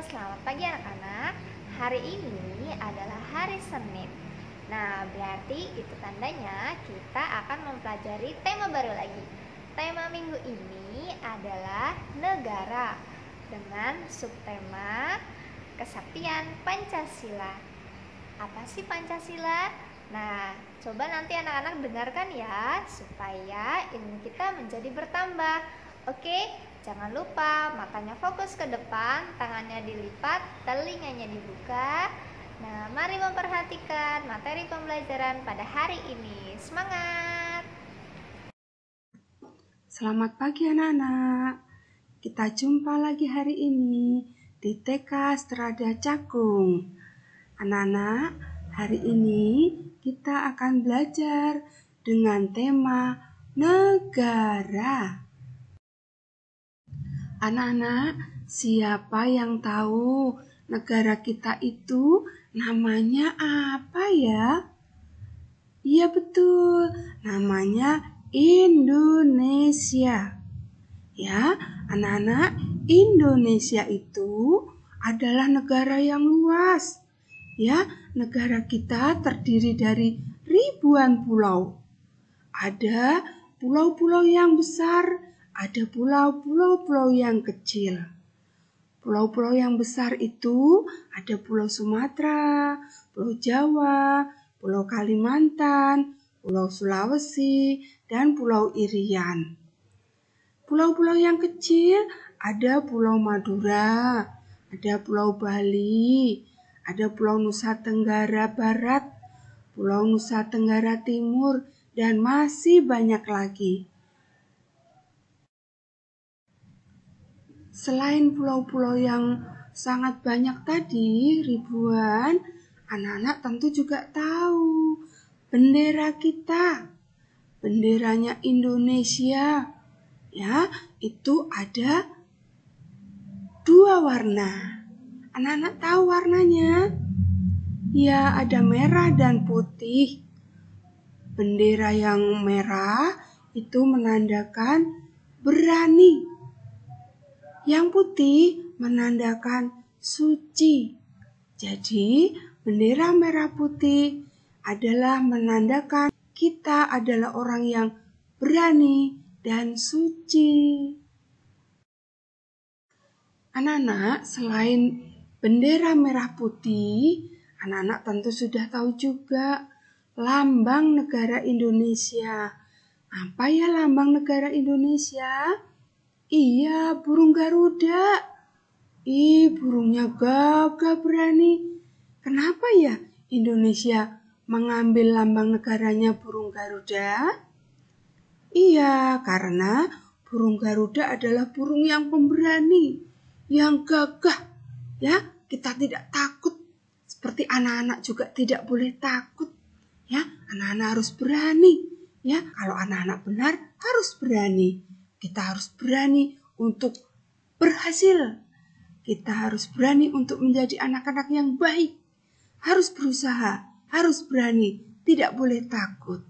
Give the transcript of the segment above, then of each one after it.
selamat pagi anak-anak. Hari ini adalah hari Senin. Nah, berarti itu tandanya kita akan mempelajari tema baru lagi. Tema minggu ini adalah negara dengan subtema kesaktian Pancasila. Apa sih Pancasila? Nah, coba nanti anak-anak dengarkan ya, supaya ilmu kita menjadi bertambah. Oke, jangan lupa matanya fokus ke depan, tangannya dilipat, telinganya dibuka. Nah, mari memperhatikan materi pembelajaran pada hari ini. Semangat! Selamat pagi anak-anak. Kita jumpa lagi hari ini di TK Strada Cakung. Anak-anak, hari ini kita akan belajar dengan tema negara. Anak-anak, siapa yang tahu negara kita itu namanya apa ya? Iya betul, namanya Indonesia. Ya, anak-anak, Indonesia itu adalah negara yang luas. Ya, negara kita terdiri dari ribuan pulau. Ada pulau-pulau yang besar, ada pulau-pulau yang kecil. Pulau-pulau yang besar itu ada Pulau Sumatera, Pulau Jawa, Pulau Kalimantan, Pulau Sulawesi, dan Pulau Irian. Pulau-pulau yang kecil ada Pulau Madura, ada Pulau Bali, ada Pulau Nusa Tenggara Barat, Pulau Nusa Tenggara Timur, dan masih banyak lagi. Selain pulau-pulau yang sangat banyak tadi, ribuan, anak-anak tentu juga tahu bendera kita. Benderanya Indonesia, ya, itu ada 2 warna. Anak-anak tahu warnanya? Ya, ada merah dan putih. Bendera yang merah itu menandakan berani. Yang putih menandakan suci. Jadi, bendera merah putih adalah menandakan kita adalah orang yang berani dan suci. Anak-anak, selain bendera merah putih, anak-anak tentu sudah tahu juga lambang negara Indonesia. Apa ya lambang negara Indonesia? Iya, burung Garuda. Burungnya gagah berani. Kenapa ya Indonesia mengambil lambang negaranya burung Garuda? Iya, karena burung Garuda adalah burung yang pemberani, yang gagah. Ya, kita tidak takut. Seperti anak-anak juga tidak boleh takut. Ya, anak-anak harus berani. Ya, kalau anak-anak benar harus berani. Kita harus berani untuk berhasil. Kita harus berani untuk menjadi anak-anak yang baik. Harus berusaha, harus berani, tidak boleh takut.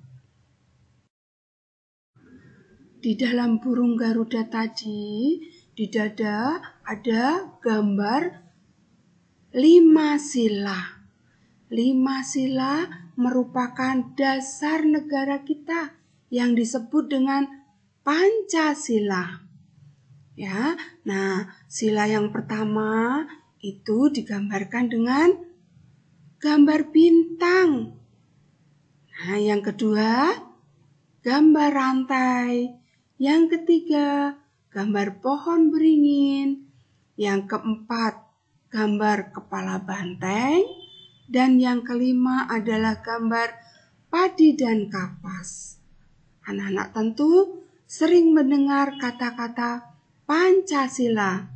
Di dalam burung Garuda tadi, di dada ada gambar 5 sila. 5 sila merupakan dasar negara kita yang disebut dengan Pancasila. Ya, nah, sila yang pertama itu digambarkan dengan gambar bintang. Nah, yang kedua gambar rantai. Yang ketiga gambar pohon beringin. Yang keempat gambar kepala banteng. Dan yang kelima adalah gambar padi dan kapas. Anak-anak tentu sering mendengar kata-kata Pancasila.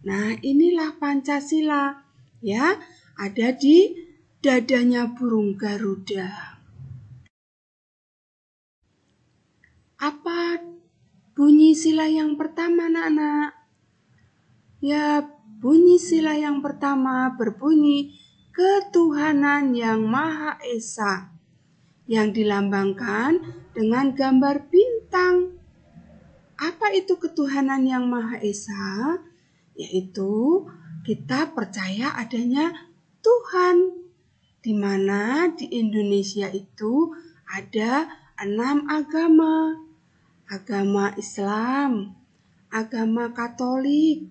Nah, inilah Pancasila, ya, ada di dadanya burung Garuda. Apa bunyi sila yang pertama, anak-anak? Ya, bunyi sila yang pertama berbunyi ketuhanan yang Maha Esa, yang dilambangkan dengan gambar bintang. Apa itu ketuhanan yang Maha Esa? Yaitu kita percaya adanya Tuhan, di mana di Indonesia itu ada 6 agama. Agama Islam, agama Katolik,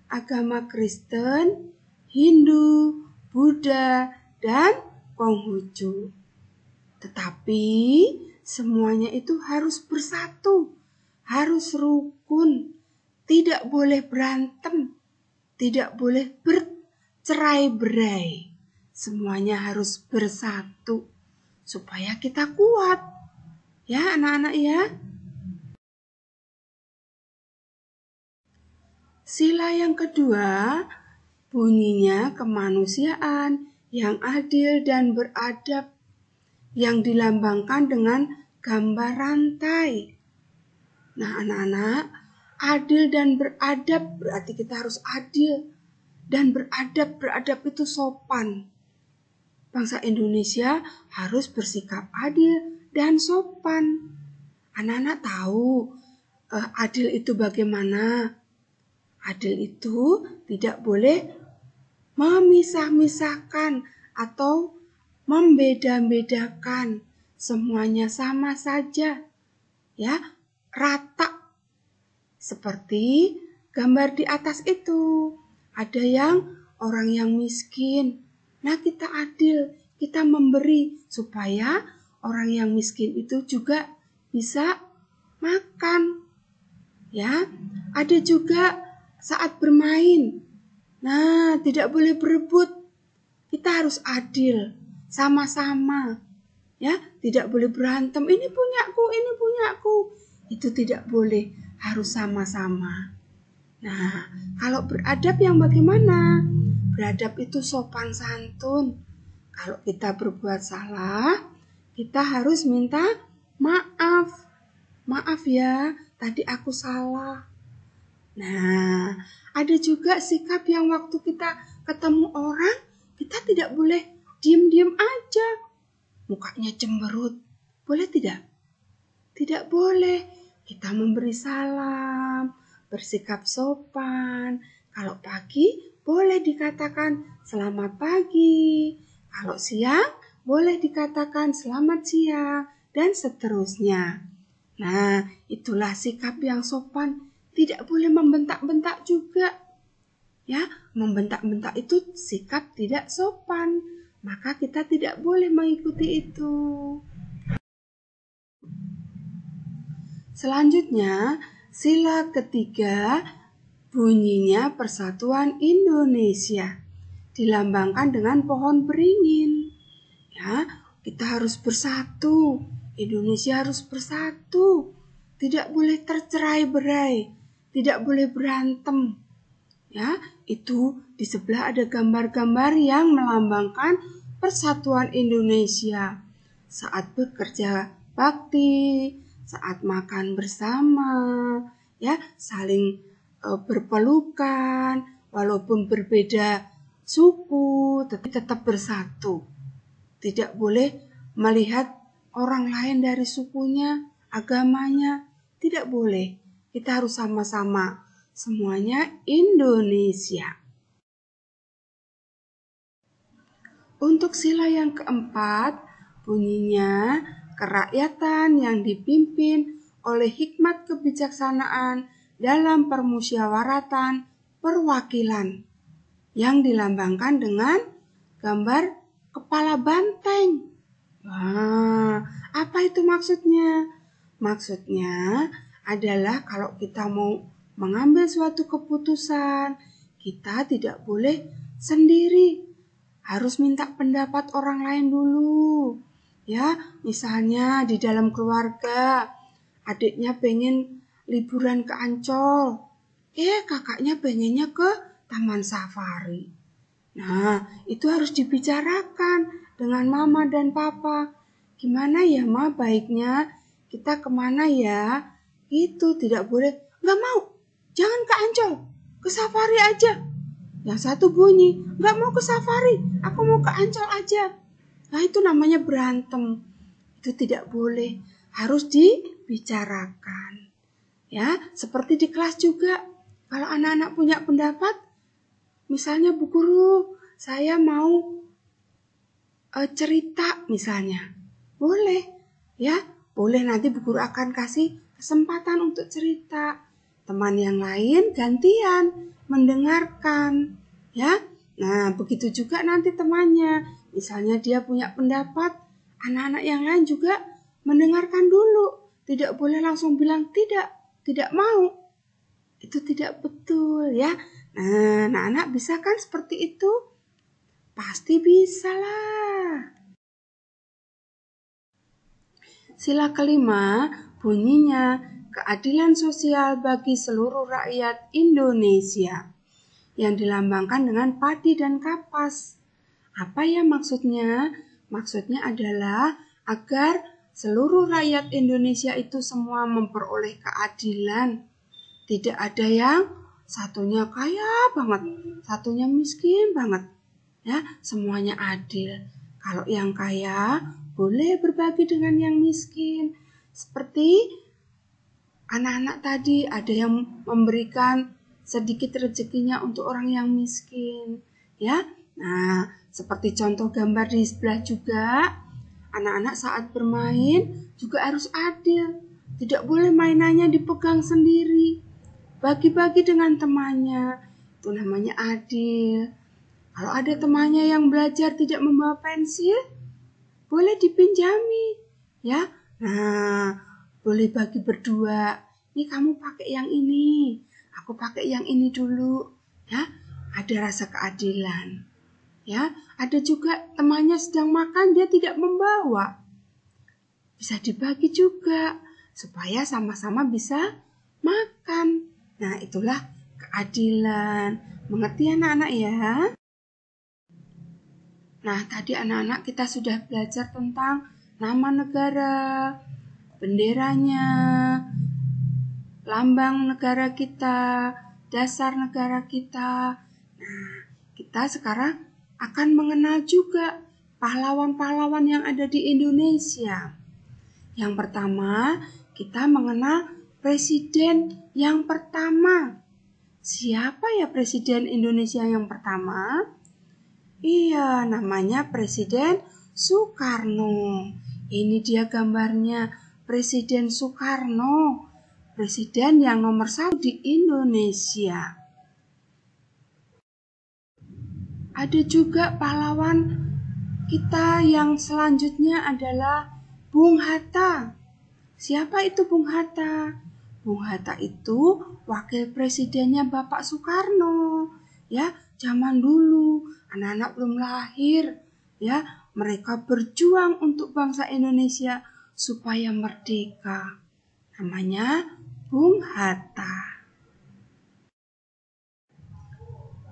agama Kristen, Hindu, Buddha, dan Konghucu. Tetapi semuanya itu harus bersatu, harus rukun, tidak boleh berantem, tidak boleh bercerai-berai. Semuanya harus bersatu supaya kita kuat. Ya anak-anak ya. Sila yang kedua bunyinya kemanusiaan yang adil dan beradab, yang dilambangkan dengan gambar rantai. Nah anak-anak, adil dan beradab berarti kita harus adil. Dan beradab itu sopan. Bangsa Indonesia harus bersikap adil dan sopan. Anak-anak tahu adil itu bagaimana? Adil itu tidak boleh memisah-misahkan atau membeda-bedakan. Semuanya sama saja. Ya, rata. Seperti gambar di atas itu. Ada yang orang yang miskin. Nah, kita adil, kita memberi supaya orang yang miskin itu juga bisa makan. Ya, ada juga saat bermain. Nah, tidak boleh berebut. Kita harus adil, sama-sama. Ya, tidak boleh berantem. Ini punyaku, ini punyaku. Itu tidak boleh, harus sama-sama. Nah, kalau beradab yang bagaimana? Beradab itu sopan santun. Kalau kita berbuat salah, kita harus minta maaf. Maaf ya, tadi aku salah. Nah, ada juga sikap yang waktu kita ketemu orang, kita tidak boleh diam-diam aja. Mukanya cemberut. Boleh tidak? Tidak boleh. Kita memberi salam, bersikap sopan. Kalau pagi, boleh dikatakan selamat pagi. Kalau siang, boleh dikatakan selamat siang, dan seterusnya. Nah, itulah sikap yang sopan. Tidak boleh membentak-bentak juga. Ya, membentak-bentak itu sikap tidak sopan. Maka kita tidak boleh mengikuti itu. Selanjutnya, sila ketiga bunyinya Persatuan Indonesia. Dilambangkan dengan pohon beringin. Ya, kita harus bersatu. Indonesia harus bersatu. Tidak boleh tercerai-berai. Tidak boleh berantem. Ya, itu di sebelah ada gambar-gambar yang melambangkan Persatuan Indonesia. Saat bekerja bakti, saat makan bersama, ya, saling berpelukan, walaupun berbeda suku, tapi tetap bersatu. Tidak boleh melihat orang lain dari sukunya, agamanya, tidak boleh. Kita harus sama-sama, semuanya Indonesia. Untuk sila yang keempat, bunyinya kerakyatan yang dipimpin oleh hikmat kebijaksanaan dalam permusyawaratan perwakilan, yang dilambangkan dengan gambar kepala banteng. Wah, apa itu maksudnya? Maksudnya adalah kalau kita mau mengambil suatu keputusan, kita tidak boleh sendiri. Harus minta pendapat orang lain dulu. Ya, misalnya di dalam keluarga, adiknya pengen liburan ke Ancol. Kakaknya pengennya ke Taman Safari. Nah, itu harus dibicarakan dengan mama dan papa. Gimana ya, Ma, baiknya kita kemana ya? Itu tidak boleh, nggak mau, jangan ke Ancol, ke safari aja. Yang satu bunyi, nggak mau ke safari, aku mau ke Ancol aja. Nah itu namanya berantem. Itu tidak boleh, harus dibicarakan. Ya, seperti di kelas juga, kalau anak-anak punya pendapat, Misalnya, Bu Guru, saya mau cerita misalnya. Boleh, ya. Boleh, nanti Bu Guru akan kasih kesempatan untuk cerita. Teman yang lain gantian mendengarkan, ya. Nah, begitu juga nanti temannya. Misalnya dia punya pendapat, anak-anak yang lain juga mendengarkan dulu. Tidak boleh langsung bilang tidak mau. Itu tidak betul, ya. Nah, anak-anak bisa kan seperti itu? Pasti bisa lah. Sila kelima bunyinya keadilan sosial bagi seluruh rakyat Indonesia yang dilambangkan dengan padi dan kapas. Apa ya maksudnya? Maksudnya adalah agar seluruh rakyat Indonesia itu semua memperoleh keadilan. Tidak ada yang satunya kaya banget, satunya miskin banget. Ya, semuanya adil. Kalau yang kaya boleh berbagi dengan yang miskin. Seperti anak-anak tadi, ada yang memberikan sedikit rezekinya untuk orang yang miskin, ya. Nah, seperti contoh gambar di sebelah juga, anak-anak saat bermain juga harus adil. Tidak boleh mainannya dipegang sendiri. Bagi-bagi dengan temannya. Itu namanya adil. Kalau ada temannya yang belajar tidak membawa pensil, boleh dipinjami, ya. Nah, boleh bagi berdua. Ini kamu pakai yang ini, aku pakai yang ini dulu, ya. Ada rasa keadilan, ya. Ada juga temannya sedang makan, dia tidak membawa. Bisa dibagi juga supaya sama-sama bisa makan. Nah, itulah keadilan. Mengerti anak-anak ya? Nah, tadi anak-anak kita sudah belajar tentang nama negara, benderanya, lambang negara kita, dasar negara kita. Nah, kita sekarang akan mengenal juga pahlawan-pahlawan yang ada di Indonesia. Yang pertama, kita mengenal presiden yang pertama. Siapa ya presiden Indonesia yang pertama? Iya, namanya Presiden Soekarno. Ini dia gambarnya, Presiden Soekarno, presiden yang nomor 1 di Indonesia. Ada juga pahlawan kita yang selanjutnya adalah Bung Hatta. Siapa itu Bung Hatta? Bung Hatta itu wakil presidennya Bapak Soekarno. Ya, zaman dulu anak-anak belum lahir, ya. Mereka berjuang untuk bangsa Indonesia supaya merdeka. Namanya Bung Hatta.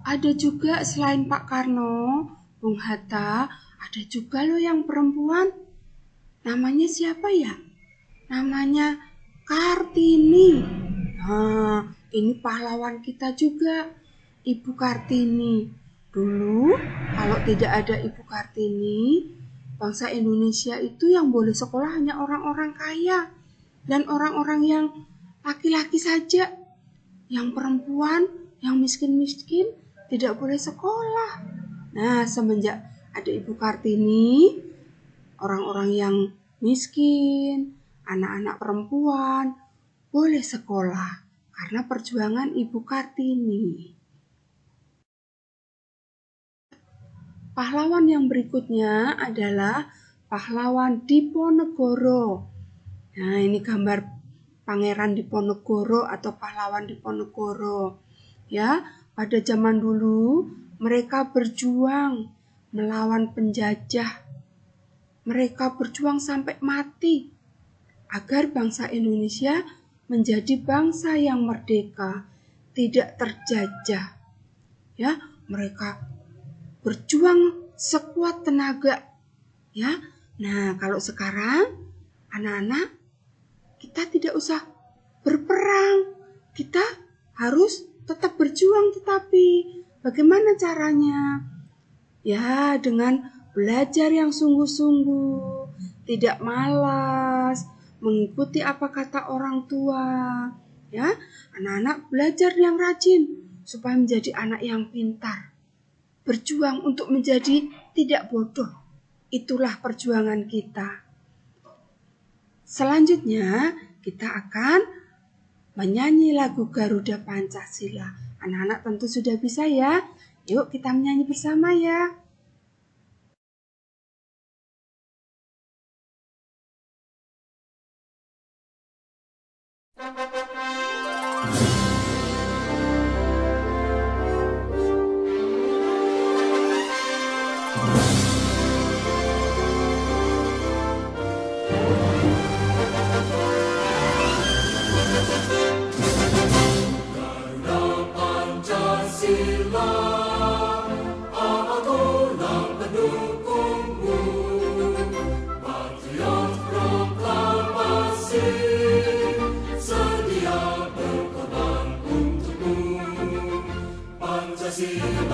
Ada juga selain Pak Karno, Bung Hatta, ada juga loh yang perempuan. Namanya siapa ya? Namanya Kartini. Nah, ini pahlawan kita juga, Ibu Kartini. Dulu, kalau tidak ada Ibu Kartini, bangsa Indonesia itu yang boleh sekolah hanya orang-orang kaya dan orang-orang yang laki-laki saja. Yang perempuan, yang miskin-miskin tidak boleh sekolah. Nah, semenjak ada Ibu Kartini, orang-orang yang miskin, anak-anak perempuan boleh sekolah karena perjuangan Ibu Kartini. Pahlawan yang berikutnya adalah pahlawan Diponegoro. Nah, ini gambar Pangeran Diponegoro atau pahlawan Diponegoro. Ya, pada zaman dulu mereka berjuang melawan penjajah. Mereka berjuang sampai mati agar bangsa Indonesia menjadi bangsa yang merdeka, tidak terjajah. Ya, mereka berjuang sekuat tenaga. Ya. Nah, kalau sekarang anak-anak kita tidak usah berperang. Kita harus tetap berjuang, tetapi bagaimana caranya? Ya, dengan belajar yang sungguh-sungguh, tidak malas, mengikuti apa kata orang tua. Ya, anak-anak belajar yang rajin, supaya menjadi anak yang pintar. Berjuang untuk menjadi tidak bodoh. Itulah perjuangan kita. Selanjutnya kita akan menyanyi lagu Garuda Pancasila. Anak-anak tentu sudah bisa ya. Yuk kita menyanyi bersama ya. Sedia berkorban untukmu, Pancasila.